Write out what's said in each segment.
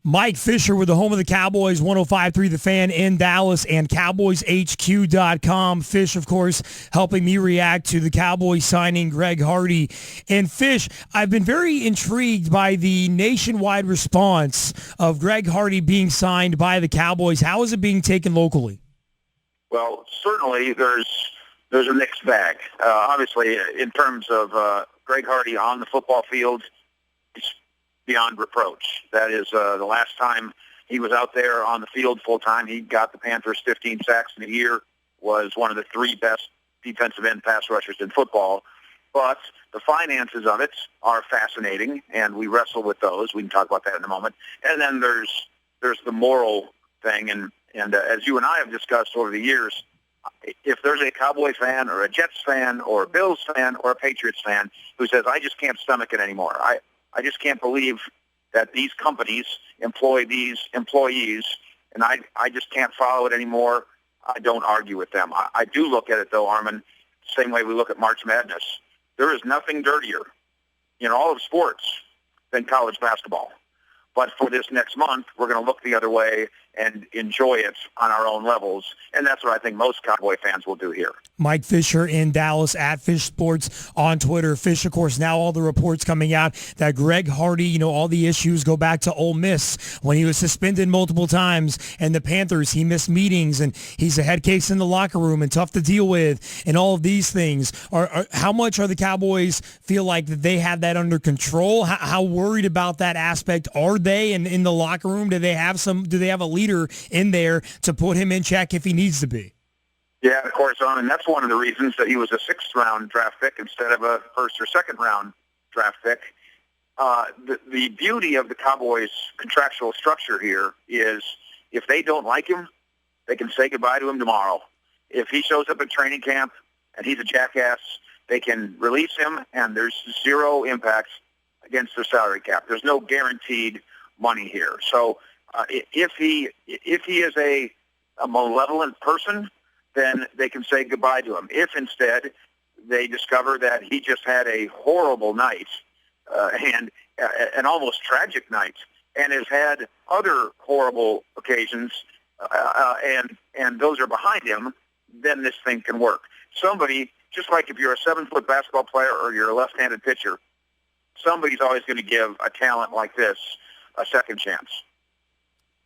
Mike Fisher with the home of the Cowboys, 105.3 The Fan in Dallas and CowboysHQ.com. Fish, of course, helping me react to the Cowboys signing Greg Hardy. And Fish, I've been very intrigued by the nationwide response of Greg Hardy being signed by the Cowboys. How is it being taken locally? Well, certainly there's a mixed bag. Obviously, in terms of Greg Hardy on the football field, it's beyond reproach. That is the last time he was out there on the field full-time. He got the Panthers 15 sacks in a year, was one of the three best defensive end pass rushers in football. But the finances of it are fascinating, and we wrestle with those. We can talk about that in a moment. And then there's the moral thing, and as you and I have discussed over the years, if there's a Cowboy fan or a Jets fan or a Bills fan or a Patriots fan who says, I just can't stomach it anymore, I just can't believe that these companies employ these employees, and I just can't follow it anymore, I don't argue with them. I do look at it, though, Armen, same way we look at March Madness. There is nothing dirtier in all of sports than college basketball. But for this next month, we're going to look the other way and enjoy it on our own levels. And that's what I think most Cowboy fans will do here. Mike Fisher in Dallas at Fish Sports on Twitter. Fish, of course, now all the reports coming out that Greg Hardy, all the issues go back to Ole Miss when he was suspended multiple times, and the Panthers, he missed meetings, and he's a head case in the locker room and tough to deal with, and all of these things. How much are the Cowboys feel like that they have that under control? How worried about that aspect are they in the locker room? Do they have a leader in there to put him in check if he needs to be? Yeah, of course, and that's one of the reasons that he was a sixth-round draft pick instead of a first- or second-round draft pick. The beauty of the Cowboys' contractual structure here is if they don't like him, they can say goodbye to him tomorrow. If he shows up at training camp and he's a jackass, they can release him, and there's zero impact against their salary cap. There's no guaranteed money here. So if he is a malevolent person, then they can say goodbye to him. If instead they discover that he just had a horrible night and an almost tragic night and has had other horrible occasions and those are behind him, then this thing can work. Somebody, just like if you're a 7-foot basketball player or you're a left-handed pitcher, somebody's always going to give a talent like this a second chance.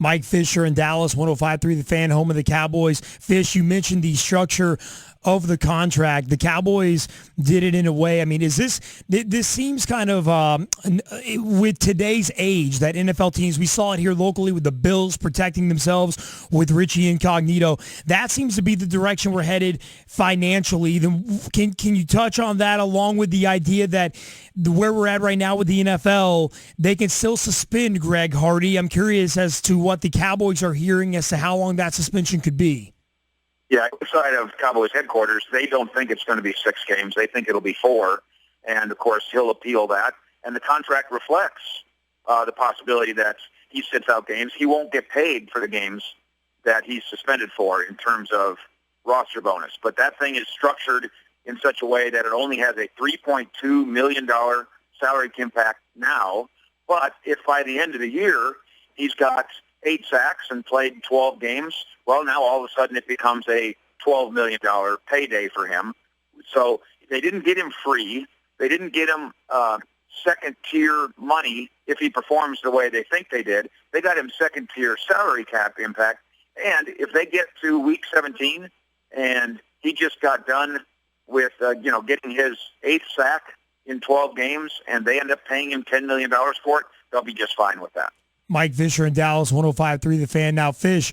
Mike Fisher in Dallas, 105.3 The Fan, home of the Cowboys. Fish, you mentioned the structure of the contract. The Cowboys did it in a way. I mean, this seems kind of with today's age that NFL teams, we saw it here locally with the Bills protecting themselves with Richie Incognito. That seems to be the direction we're headed financially. Then can you touch on that along with the idea that where we're at right now with the NFL, they can still suspend Greg Hardy? I'm curious as to what the Cowboys are hearing as to how long that suspension could be. Yeah, outside of Cowboys headquarters, they don't think it's going to be 6 games. They think it'll be 4. And, of course, he'll appeal that. And the contract reflects the possibility that he sits out games. He won't get paid for the games that he's suspended for in terms of roster bonus. But that thing is structured in such a way that it only has a $3.2 million salary impact now. But if by the end of the year he's got 8 sacks and played 12 games, well, now all of a sudden it becomes a $12 million payday for him. So they didn't get him free. They didn't get him second-tier money if he performs the way they think they did. They got him second-tier salary cap impact. And if they get to Week 17 and he just got done with, getting his 8th sack in 12 games and they end up paying him $10 million for it, they'll be just fine with that. Mike Fisher in Dallas, 105.3 The Fan. Now, Fish,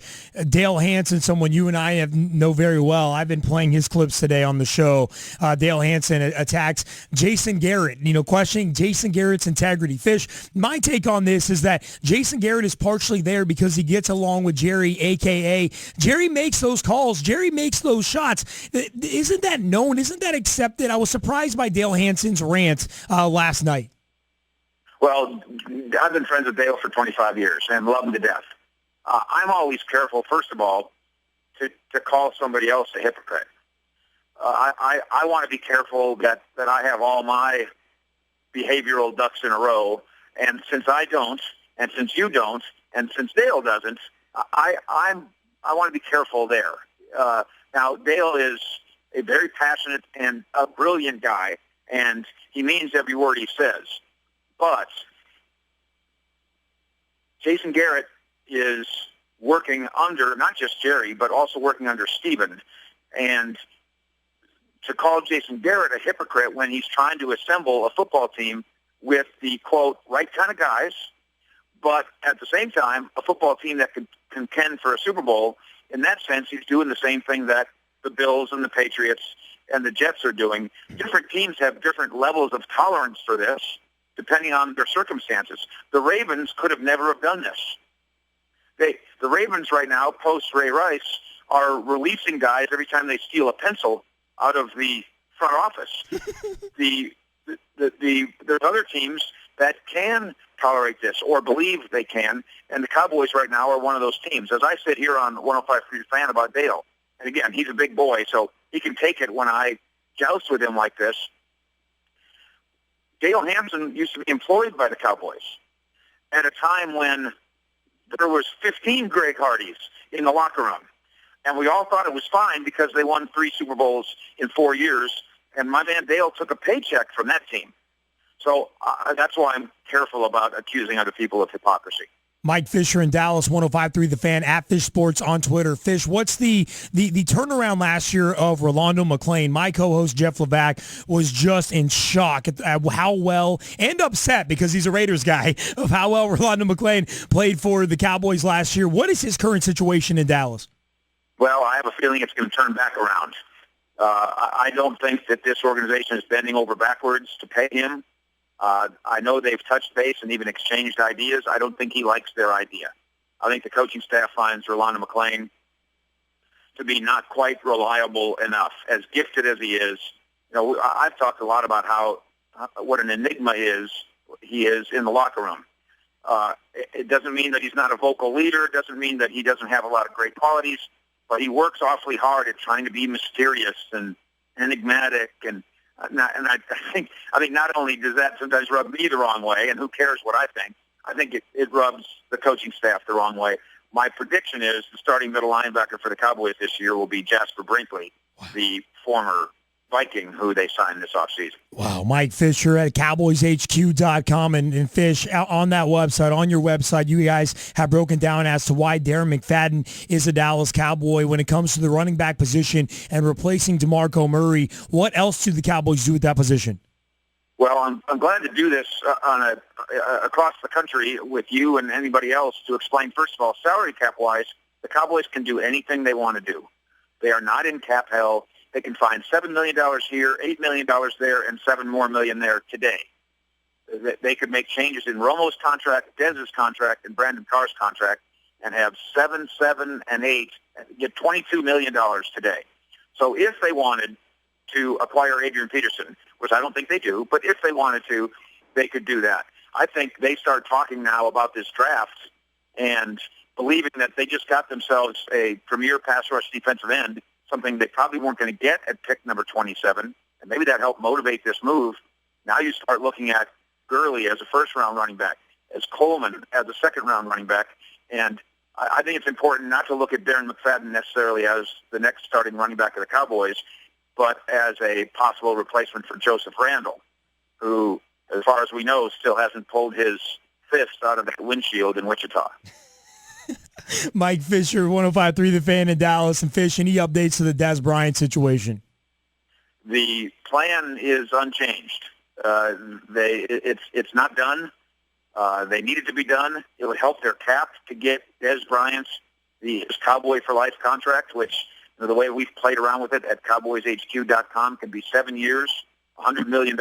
Dale Hansen, someone you and I know very well. I've been playing his clips today on the show. Dale Hansen attacks Jason Garrett, questioning Jason Garrett's integrity. Fish, my take on this is that Jason Garrett is partially there because he gets along with Jerry, a.k.a. Jerry makes those calls. Jerry makes those shots. Isn't that known? Isn't that accepted? I was surprised by Dale Hansen's rant last night. Well, I've been friends with Dale for 25 years and love him to death. I'm always careful, first of all, to call somebody else a hypocrite. I want to be careful that I have all my behavioral ducks in a row, and since I don't, and since you don't, And since Dale doesn't, I want to be careful there. Now, Dale is a very passionate and a brilliant guy, and he means every word he says. But Jason Garrett is working under not just Jerry, but also working under Steven. And to call Jason Garrett a hypocrite when he's trying to assemble a football team with the, quote, right kind of guys, but at the same time, a football team that can contend for a Super Bowl, in that sense, he's doing the same thing that the Bills and the Patriots and the Jets are doing. Different teams have different levels of tolerance for this, depending on their circumstances. The Ravens could have never have done this. The Ravens right now, post Ray Rice, are releasing guys every time they steal a pencil out of the front office. There's other teams that can tolerate this or believe they can, and the Cowboys right now are one of those teams. As I said here on 105.3 Fan about Dale, and again, he's a big boy, so he can take it when I joust with him like this. Dale Hansen used to be employed by the Cowboys at a time when there was 15 Greg Hardys in the locker room. And we all thought it was fine because they won 3 Super Bowls in 4 years, and my man Dale took a paycheck from that team. So that's why I'm careful about accusing other people of hypocrisy. Mike Fisher in Dallas, 105.3 The Fan, at Fish Sports on Twitter. Fish, what's the turnaround last year of Rolando McClain? My co-host Jeff Levack was just in shock at how well, and upset because he's a Raiders guy, of how well Rolando McClain played for the Cowboys last year. What is his current situation in Dallas? Well, I have a feeling it's going to turn back around. I don't think that this organization is bending over backwards to pay him. I know they've touched base and even exchanged ideas. I don't think he likes their idea. I think the coaching staff finds Rolando McClain to be not quite reliable enough. As gifted as he is, I've talked a lot about what an enigma he is in the locker room. It doesn't mean that he's not a vocal leader. It doesn't mean that he doesn't have a lot of great qualities, but he works awfully hard at trying to be mysterious and enigmatic and I think not only does that sometimes rub me the wrong way, and who cares what I think it rubs the coaching staff the wrong way. My prediction is the starting middle linebacker for the Cowboys this year will be Jasper Brinkley, the former Viking who they signed this offseason. Wow, Mike Fisher at CowboysHQ.com and Fish, on that website, on your website, you guys have broken down as to why Darren McFadden is a Dallas Cowboy when it comes to the running back position and replacing DeMarco Murray. What else do the Cowboys do at that position? Well, I'm glad to do this across the country with you and anybody else to explain, first of all, salary cap-wise, the Cowboys can do anything they want to do. They are not in cap hell. They can find $7 million here, $8 million there, and $7 more million there today. They could make changes in Romo's contract, Dez's contract, and Brandon Carr's contract, and have 7, 7, and 8, get $22 million today. So if they wanted to acquire Adrian Peterson, which I don't think they do, but if they wanted to, they could do that. I think they start talking now about this draft and believing that they just got themselves a premier pass rush defensive end, something they probably weren't going to get at pick number 27, and maybe that helped motivate this move. Now you start looking at Gurley as a first-round running back, as Coleman as a second-round running back, and I think it's important not to look at Darren McFadden necessarily as the next starting running back of the Cowboys, but as a possible replacement for Joseph Randle, who, as far as we know, still hasn't pulled his fist out of the windshield in Wichita. Mike Fisher, 105.3 The Fan in Dallas. And Fish, any updates to the Dez Bryant situation? The plan is unchanged. It's not done. They need it to be done. It would help their cap to get Dez Bryant's his Cowboy for Life contract, which the way we've played around with it at CowboysHQ.com can be 7 years, $100 million,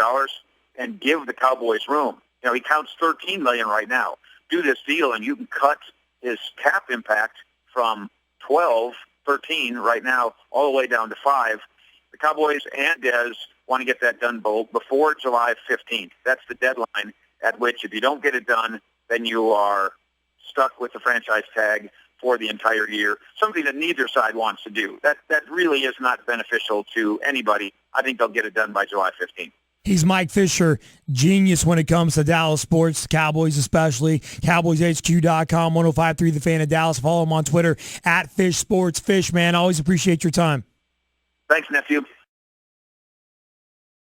and give the Cowboys room. He counts $13 million right now. Do this deal, and you can cut his cap impact from 13 right now, all the way down to 5. The Cowboys and Dez want to get that done before July 15th. That's the deadline at which, if you don't get it done, then you are stuck with the franchise tag for the entire year, something that neither side wants to do. That really is not beneficial to anybody. I think they'll get it done by July 15th. He's Mike Fisher, genius when it comes to Dallas sports, Cowboys especially, CowboysHQ.com, 105.3 The Fan of Dallas. Follow him on Twitter, @FishSportsFish, man. Always appreciate your time. Thanks, nephew.